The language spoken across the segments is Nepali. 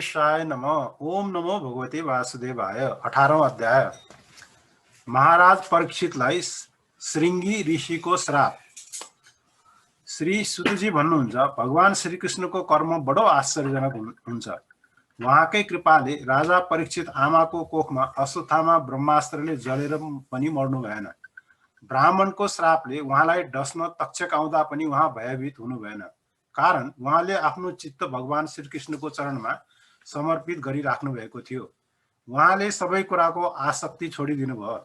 गणेशाय नमः। ओम नमो भगवते वासुदेवाय। 18वां अध्याय। महाराज परीक्षितलाई श्रृंगी ऋषिको श्राप। श्री सुतजी भन्नुहुन्छ, भगवान श्रीकृष्णको कर्म बडो आश्चर्यजनक हुन्छ। उहाँकै कृपाले राजा परीक्षित आमाको कोखमा अश्वत्थामा ब्रह्मास्त्रले जलेर पनि मर्नु भएन। ब्राह्मणको श्रापले उहाँलाई डस्न तक्षक आउँदा पनि उहाँ भयभीत हुनु भएन, कारण उहाँले आफ्नो चित्त भगवान श्रीकृष्णको चरणमा समर्पित गरिराख्नु भएको थियो। उहाँले सबै कुराको आसक्ति छोडिदिनु भयो।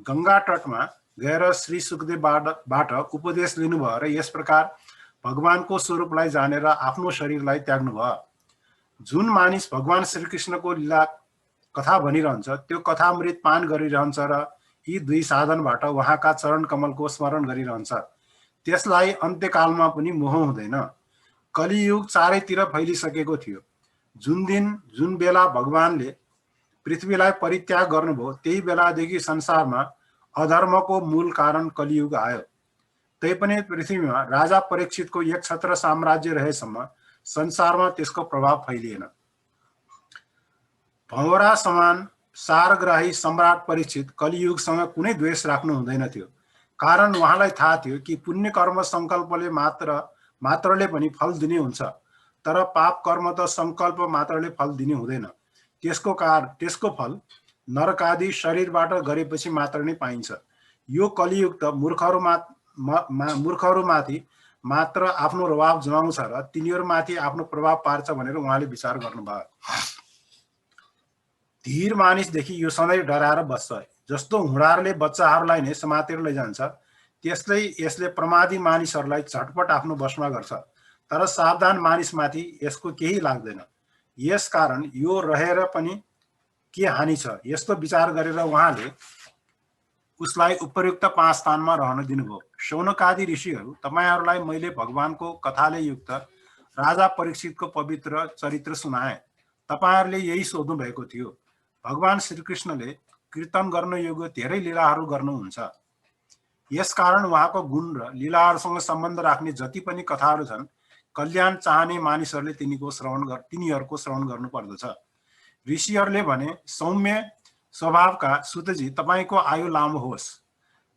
गंगा तटमा गएर श्री सुखदेवबाट उपदेश लिनुभयो र यस प्रकार भगवानको स्वरूपलाई जानेर आफ्नो शरीरलाई त्याग्नु भयो। जुन मानिस भगवान श्रीकृष्णको लीला कथा भनिरहन्छ त्यो कथामृत पान गरिरहन्छ र यी दुई साधनबाट उहाँका चरण कमलको स्मरण गरिरहन्छ, त्यसलाई अन्त्यकालमा पनि मोह हुँदैन। कलियुग चारैतिर फैलिसकेको थियो। जुन बेला भगवानले पृथ्वीलाई परित्याग गर्नुभयो त्यही बेलादेखि संसारमा अधर्मको मूल कारण कलियुग आयो। तैपनि पृथ्वीमा राजा परीक्षितको एक छत्र साम्राज्य रहेसम्म संसारमा त्यसको प्रभाव फैलिएन। भँवरा समान सारग्राही सम्राट परीक्षित कलियुगसँग कुनै द्वेष राख्नु हुँदैन थियो, कारण उहाँलाई थाहा थियो कि पुण्य कर्म संकल्पले मात्रले पनि फल दिने हुन्छ, तर पाप कर्म त संकल्प मात्रले फल दिने हुँदैन। त्यसको फल नरकादि शरीरबाट गरेपछि मात्र नै पाइन्छ। यो कलियुग त मूर्खहरूमाथि मात्र आफ्नो प्रभाव जमाउँछ र तिनीहरूमाथि आफ्नो प्रभाव पार्छ भनेर उहाँले विचार गर्नुभयो। धीर मानिसदेखि यो सधैँ डराएर बस्छ। जस्तो हुँडारले बच्चाहरूलाई नै समातेर लैजान्छ, त्यसले यसले प्रमादी मानिसहरूलाई झटपट आफ्नो वशमा गर्छ, तर सावधान मानिसमाथि यसको केही लाग्दैन। यसकारण यो रहेर पनि के हानि छ, यस्तो विचार गरेर उहाँले उसलाई उपयुक्त 5 स्थानमा रहन दिनुभयो। शौनकादि ऋषिहरू, तपाईहरूलाई मैले भगवानको कथाले युक्त राजा परीक्षितको पवित्र चरित्र सुनाए। तपाईहरूले यही सोध्नु भएको थियो। भगवान श्रीकृष्णले कीर्तन गर्न योग्य धेरै लीलाहरू गर्नुहुन्छ। यसकारण उहाँको गुण र लीलाहरूसँग सम्बन्ध राख्ने जति पनि कथाहरू छन्, कल्याण चाहने मानिसहरूले तिनीहरूको श्रवण गर्नुपर्दछ। ऋषिहरूले भने, सौम्य स्वभावका सुतजी, तपाईँको आयु लामो होस्।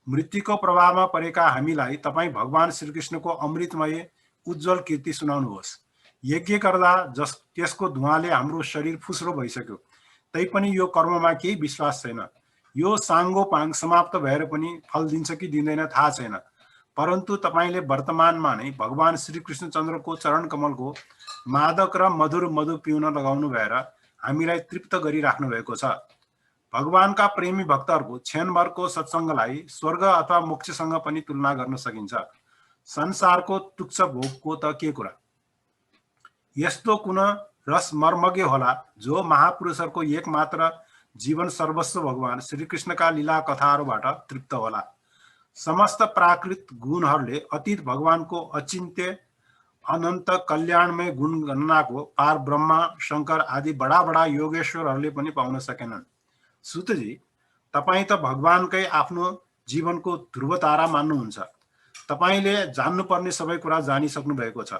मृत्युको प्रभावमा परेका हामीलाई तपाईँ भगवान श्रीकृष्णको अमृतमय उज्जवल कीर्ति सुनाउनुहोस्। यज्ञ गर्दा त्यसको धुवाँले हाम्रो शरीर फुस्रो भइसक्यो, तैपनि यो कर्ममा केही विश्वास छैन। यो साङ्गोपाङ समाप्त भएर पनि फल दिन्छ कि दिँदैन थाहा छैन, परन्तु तपाईँले वर्तमानमा नै भगवान श्रीकृष्ण चन्द्रको चरण कमलको मादक र मधुर मधु पिउन लगाउनु भएर हामीलाई तृप्त गरिराख्नु भएको छ। भगवानका प्रेमी भक्तहरूको क्षणभरको सत्सङ्गलाई स्वर्ग अथवा मोक्षसँग पनि तुलना गर्न सकिन्छ। संसारको तुच्छ भोगको त के कुरा। यस्तो कुन रस मर्मज्ञ होला जो महापुरुषहरूको एकमात्र जीवन सर्वस्व भगवान श्रीकृष्णका लीला कथाहरूबाट तृप्त होला। समस्त प्राकृत गुणहरूले अतीत भगवानको अचिन्त्य अनन्त कल्याणमय गुण गणनाको पार ब्रह्मा शंकर आदि बडा बडा योगेश्वरहरूले पनि पाउन सकेनन्। सुतजी, तपाईँ त भगवानकै आफ्नो जीवनको ध्रुवतारा मान्नुहुन्छ। तपाईँले जान्नुपर्ने सबै कुरा जानिसक्नु भएको छ।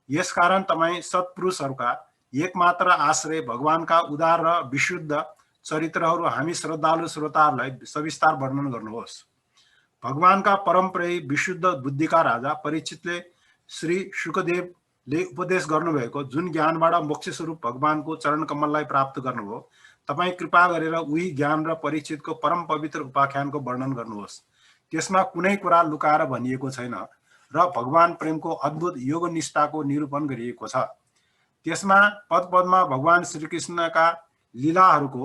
यसकारण तपाईँ सत्पुरुषहरूका एकमात्र आश्रय भगवानका उदार र विशुद्ध चरित्रहरू हामी श्रद्धालु श्रोताहरूलाई सविस्तार वर्णन गर्नुहोस्। भगवानका परमप्रेमी विशुद्ध बुद्धिका राजा परीक्षितले श्री शुकदेवले उपदेश गर्नुभएको जुन ज्ञानबाट मोक्ष स्वरूप भगवानको चरण कमललाई प्राप्त गर्नुभयो, तपाईँ कृपा गरेर उही ज्ञान र परीक्षितको परम पवित्र उपाख्यानको वर्णन गर्नुहोस्। त्यसमा कुनै कुरा लुकाएर भनिएको छैन र भगवान प्रेमको अद्भुत योग निष्ठाको निरूपण गरिएको छ। त्यसमा पद पदमा भगवान श्रीकृष्णका लीलाहरूको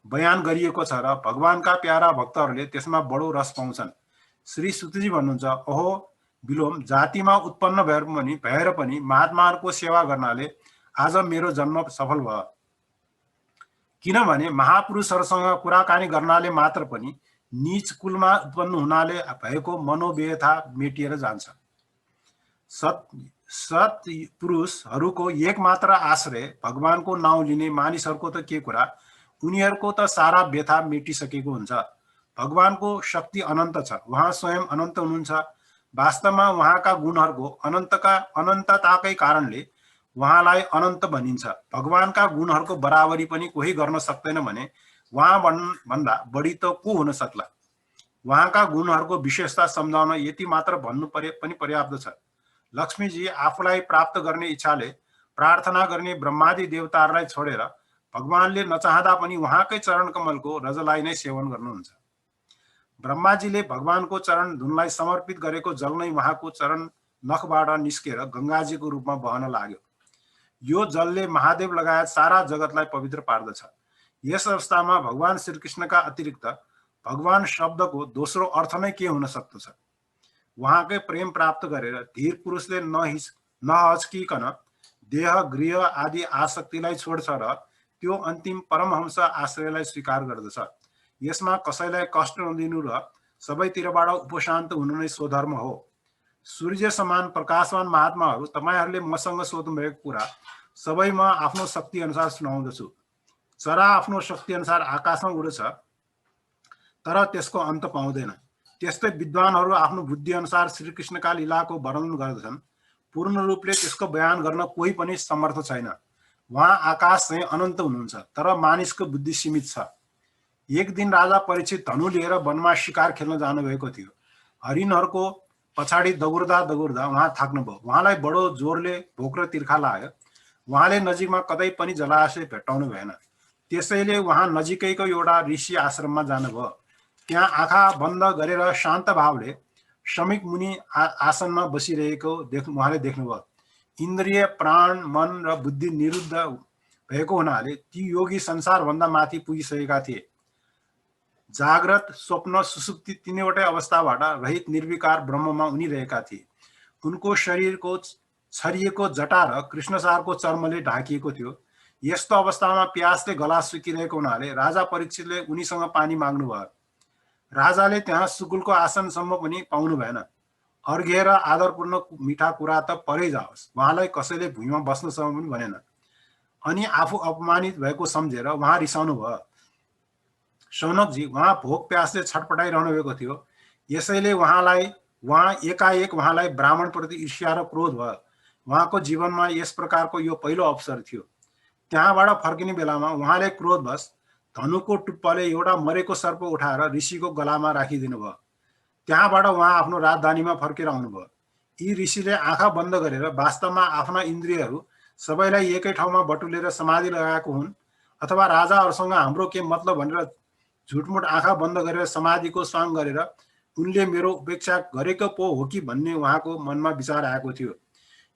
बयान गरिएको छ र भगवानका प्यारा भक्तहरूले त्यसमा बडो रस पाउँछन्। श्री सुतजी भन्नुहुन्छ, ओहो विलोम, जातिमा उत्पन्न भएर पनि महात्माहरूको सेवा गर्नाले आज मेरो जन्म सफल भयो। किनभने महापुरुषहरूसँग कुराकानी गर्नाले मात्र पनि नीच कुलमा उत्पन्न हुनाले भएको मनोव्यथा मेटिएर जान्छ। सत्पुरुषहरूको एकमात्र आश्रय भगवानको नाउँ लिने मानिसहरूको त के कुरा, उनीहरूको त सारा व्यथा मेटिसकेको हुन्छ। भगवानको शक्ति अनन्त छ, उहाँ स्वयं अनन्त हुनुहुन्छ। वास्तवमा उहाँका गुणहरूको अनन्तताकै कारणले उहाँलाई अनन्त भनिन्छ। भगवानका गुणहरूको बराबरी पनि कोही गर्न सक्दैन भने उहाँ भन्दा बढी त को हुन सक्ला। उहाँका गुणहरूको विशेषता सम्झाउन यति मात्र भन्नु पनि पर्याप्त छ। लक्ष्मीजी आफूलाई प्राप्त गर्ने इच्छाले प्रार्थना गर्ने ब्रह्मादि देवताहरूलाई छोडेर भगवानले नचाहँदा पनि उहाँकै चरण कमलको रजलाई नै सेवन गर्नुहुन्छ। ब्रह्माजीले भगवानको चरण धुनलाई समर्पित गरेको जल नै उहाँको चरण नखबाट निस्केर गङ्गाजीको रूपमा बहन लाग्यो। यो जलले महादेव लगायत सारा जगतलाई पवित्र पार्दछ। यस अवस्थामा भगवान श्रीकृष्णका अतिरिक्त भगवान शब्दको दोस्रो अर्थ नै के हुन सक्दछ। उहाँकै प्रेम प्राप्त गरेर धीर पुरुषले नहच्किकन देह गृह आदि आसक्तिलाई छोड्छ र त्यो अन्तिम परमहंस आश्रयलाई स्वीकार गर्दछ। यसमा कसैलाई कष्ट नदिनु र सबैतिरबाट उपशान्त हुनु नै स्वधर्म हो। सूर्य समान प्रकाशवान महात्माहरू, तपाईहरूले मसँग सोध्नुभएको कुरा सबै म आफ्नो शक्ति अनुसार सुनाउँदछु। चरा आफ्नो शक्ति अनुसार आकाशमा उड्छ तर त्यसको अन्त पाउँदैन। त्यस्तै विद्वानहरू आफ्नो बुद्धि अनुसार श्रीकृष्णका लीलाको वर्णन गर्दछन्। पूर्ण रूपले त्यसको बयान गर्न कोही पनि समर्थ छैन। उहाँ आकाश चाहिँ अनन्त हुनुहुन्छ तर मानिसको बुद्धि सीमित छ। एक दिन राजा परीक्षित धनु लिएर वनमा शिकार खेल्न जानुभएको थियो। हरिणहरूको पछाडि दगुर्दा दगुर्दा उहाँ थाक्नुभयो। उहाँलाई बडो जोरले भोक र तिर्खा लाग्यो। उहाँले नजिकमा कतै पनि जलाशय भेट्टाउनु भएन। त्यसैले उहाँ नजिकैको एउटा ऋषि आश्रममा जानुभयो। त्यहाँ आँखा बन्द गरेर शान्त भावले शमिक मुनि आसनमा बसिरहेको उहाँले देख्नुभयो। इन्द्रिय, प्राण, मन र बुद्धि निरुद्ध भएको हुनाले ती योगी संसारभन्दा माथि पुगिसकेका थिए। जाग्रत, स्वप्न, सुसुप्ति तीनवटै अवस्थाबाट रहित निर्विकार ब्रह्ममा उनी रहेका थिए। उनको शरीरको छरिएको जटा र कृष्णसारको चर्मले ढाकिएको थियो। यस्तो अवस्थामा प्यासले गला सुकिरहेको हुनाले राजा परीक्षितले उनीसँग पानी माग्नुभयो। राजाले त्यहाँ सुकुलको आसनसम्म पनि पाउनु भएन। अर्घ्य र आदरपूर्ण मिठा कुरा त परै जाओस्, उहाँलाई कसैले भुइँमा बस्नसम्म पनि भनेन। अनि आफू अपमानित भएको सम्झेर उहाँ रिसाउनु भयो। शौनकजी, उहाँ भोक प्यासले छटपटाइरहनु भएको थियो। यसैले उहाँ एकाएक उहाँलाई ब्राह्मणप्रति ईर्ष्या र क्रोध भयो। उहाँको जीवनमा यस प्रकारको यो पहिलो अवसर थियो। त्यहाँबाट फर्किने बेलामा उहाँले क्रोधवश धनुको टुप्पाले एउटा मरेको सर्प उठाएर ऋषिको गलामा राखिदिनु भयो। त्यहाँबाट उहाँ आफ्नो राजधानीमा फर्केर आउनुभयो। यी ऋषिले आँखा बन्द गरेर वास्तवमा आफ्ना इन्द्रियहरू सबैलाई एकै ठाउँमा बटुलेर समाधि लगाएको हुन् अथवा राजाहरूसँग हाम्रो के मतलब भनेर झुटमुट आँखा बन्द गरेर समाधिको स्वाङ गरेर उनले मेरो उपेक्षा गरेको पो हो कि भन्ने उहाँको मनमा विचार आएको थियो।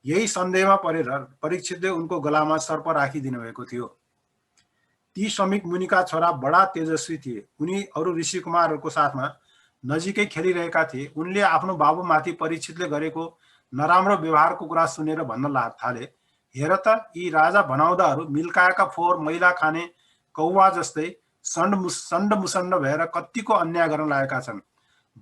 यही सन्देहमा परेर परीक्षितले उनको गलामा सर्प राखिदिनु भएको थियो। ती शमिक मुनिका छोरा बडा तेजस्वी थिए। उनी अरू ऋषि कुमारहरूको साथमा नजिकै खेलिरहेका थिए। उनले आफ्नो बाबुमाथि परीक्षितले गरेको नराम्रो व्यवहारको कुरा सुनेर भन्न थाले, हेर त, यी राजा भनाउँदाहरू मिल्काएका फोहोर मैला खाने कौवा जस्तै सण्ड मुसण्ड भएर कत्तिको अन्याय गर्न लागेका छन्।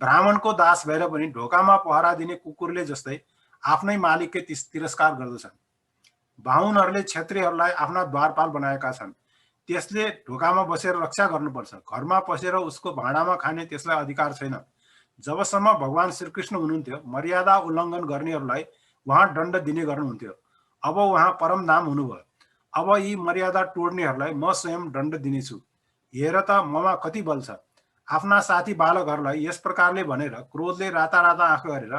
ब्राह्मणको दास भएर पनि ढोकामा पहरा दिने कुकुरले जस्तै आफ्नै मालिककै तिरस्कार गर्दछन्। बाहुनहरूले क्षत्रियहरूलाई आफ्ना द्वारपाल बनाएका छन्। त्यसले ढोकामा बसेर रक्षा गर्नुपर्छ। घरमा पसेर उसको भाँडामा खाने त्यसलाई अधिकार छैन। जबसम्म भगवान श्रीकृष्ण हुनुहुन्थ्यो, मर्यादा उल्लङ्घन गर्नेहरूलाई उहाँ दण्ड दिने गर्नुहुन्थ्यो। अब उहाँ परमधाम हुनुभयो। अब यी मर्यादा तोड्नेहरूलाई म स्वयं दण्ड दिनेछु। हेर त, ममा कति बल छ। आफ्ना साथी बालकहरूलाई यस प्रकारले भनेर क्रोधले राता राता आँखा गरेर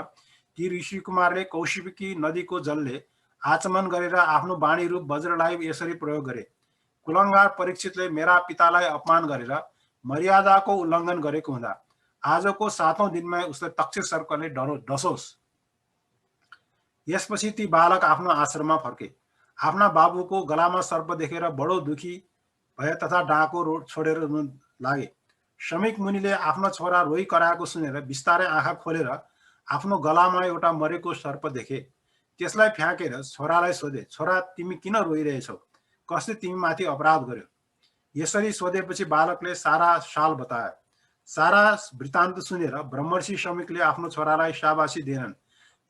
ती ऋषि कुमारले कौशिकी नदीको जलले आचमन गरेर आफ्नो वाणी रूप वज्रलाई यसरी प्रयोग गरे। कुलङ्गार परीक्षितले मेरा पितालाई अपमान गरेर मर्यादाको उल्लङ्घन गरेको हुँदा आजको 7औं दिनमा उसले तक्षक सर्पले डसोस्। यसपछि ती बालक आफ्नो आश्रममा फर्के। आफ्ना बाबुको गलामा सर्प देखेर बडो दुखी भए तथा डाँको छोडेर लागे। शमिक मुनिले आफ्नो छोरा रोइ कराएको सुनेर बिस्तारै आँखा खोलेर आफ्नो गलामा एउटा मरेको सर्प देखे। त्यसलाई फ्याँकेर छोरालाई सोधे, छोरा, तिमी किन रोइरहेछौ? कसले तिमी माथि अपराध गर्यो? यसरी सोधेपछि बालकले सारा साल बताए। सारा वृत्तान्त सुनेर ब्रह्मर्षि शमिकले आफ्नो छोरालाई शाबासी दिएनन्।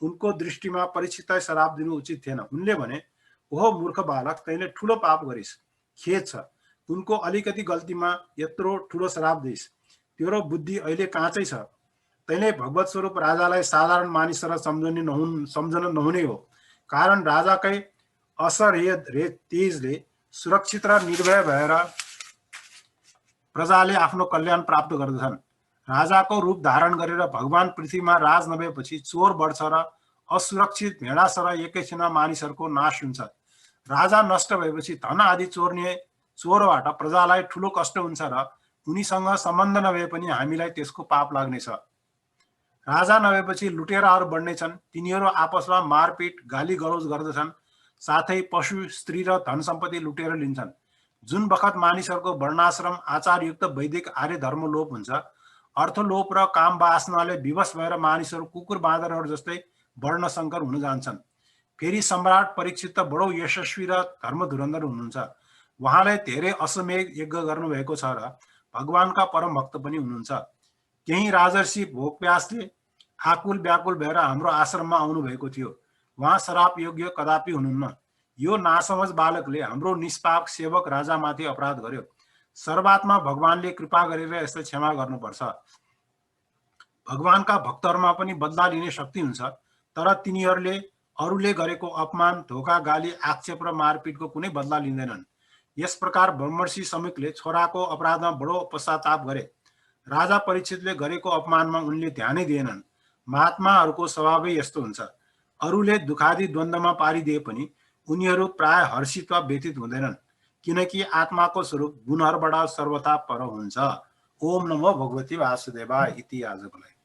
उनको दृष्टिमा परीक्षितलाई श्राप दिनु उचित थिएन। उनले भने, ओहो मूर्ख बालक, तैँले ठुलो पाप गरिस्, खेद छ। उनको अलिकति गल्तीमा यत्रो ठुलो श्राप दिइस्। तेरो बुद्धि अहिले काँचै छ। तैँले भगवत स्वरूप राजालाई साधारण मानिससँग सम्झन नहुने हो। कारण राजाकै असह्य तेजले सुरक्षित र निर्भय भएर प्रजाले आफ्नो कल्याण प्राप्त गर्दछन्। राजाको रूप धारण गरेर भगवान पृथ्वीमा राज नभएपछि चोर बढ्छ र असुरक्षित भेडा सरह एकैछिनमा मानिसहरूको नाश हुन्छ। राजा नष्ट भएपछि धन आदि चोरबाट प्रजालाई ठूलो कष्ट हुन्छ र उनीसँग सम्बन्ध नभए पनि हामीलाई त्यसको पाप लाग्नेछ। राजा नभएपछि लुटेराहरू बढ्नेछन्। तिनीहरू आपसमा मारपिट गाली गलौज गर्दछन्, साथै पशु स्त्री र धन सम्पत्ति लुटेर लिन्छन्। जुन बखत मानिसहरूको वर्णाश्रम आचारयुक्त वैदिक आर्य धर्म लोप हुन्छ, अर्थलोप र काम वासनाले विवश भएर मानिसहरू कुकुर बाँदरहरू जस्तै वर्ण संकर हुन जान्छन्। फेरि सम्राट परीक्षित त बडो यशस्वी र धर्मधुरन्धर हुनुहुन्छ। उहाँले धेरै अश्वमेध यज्ञ गर्नुभएको छ र भगवानका परम भक्त पनि हुनुहुन्छ। त्यही राजर्षि भोगप्यासले आकुल व्याकुल भएर हाम्रो आश्रममा आउनुभएको थियो। उहाँ श्राप योग्य कदापि हुनुहुन्न। यो नासमझ बालकले हाम्रो निष्पाप सेवक राजामाथि अपराध गर्यो। सर्वात्मा भगवानले कृपा गरेर यसलाई क्षमा गर्नुपर्छ। भगवानका भक्तहरूमा पनि बदला लिने शक्ति हुन्छ, तर तिनीहरूले अरूले गरेको अपमान, धोका, गाली, आक्षेप र मारपिटको कुनै बदला लिँदैनन्। यस प्रकार ब्रह्मर्षि समीकले छोराको अपराधमा बडो पश्चाताप गरे। राजा परीक्षितले गरेको अपमानमा उनले ध्यानै दिएनन्। महात्माहरूको स्वभावै यस्तो हुन्छ। अरूले दुखादि द्वन्द्वमा पारिदिए पनि उनीहरू प्राय हर्षित वा व्यथित हुँदैनन्, किनकि आत्माको स्वरूप गुणहरूबाट सर्वथा पर हुन्छ। ओम नमो भगवती वासुदेवाय इति आजको लागि।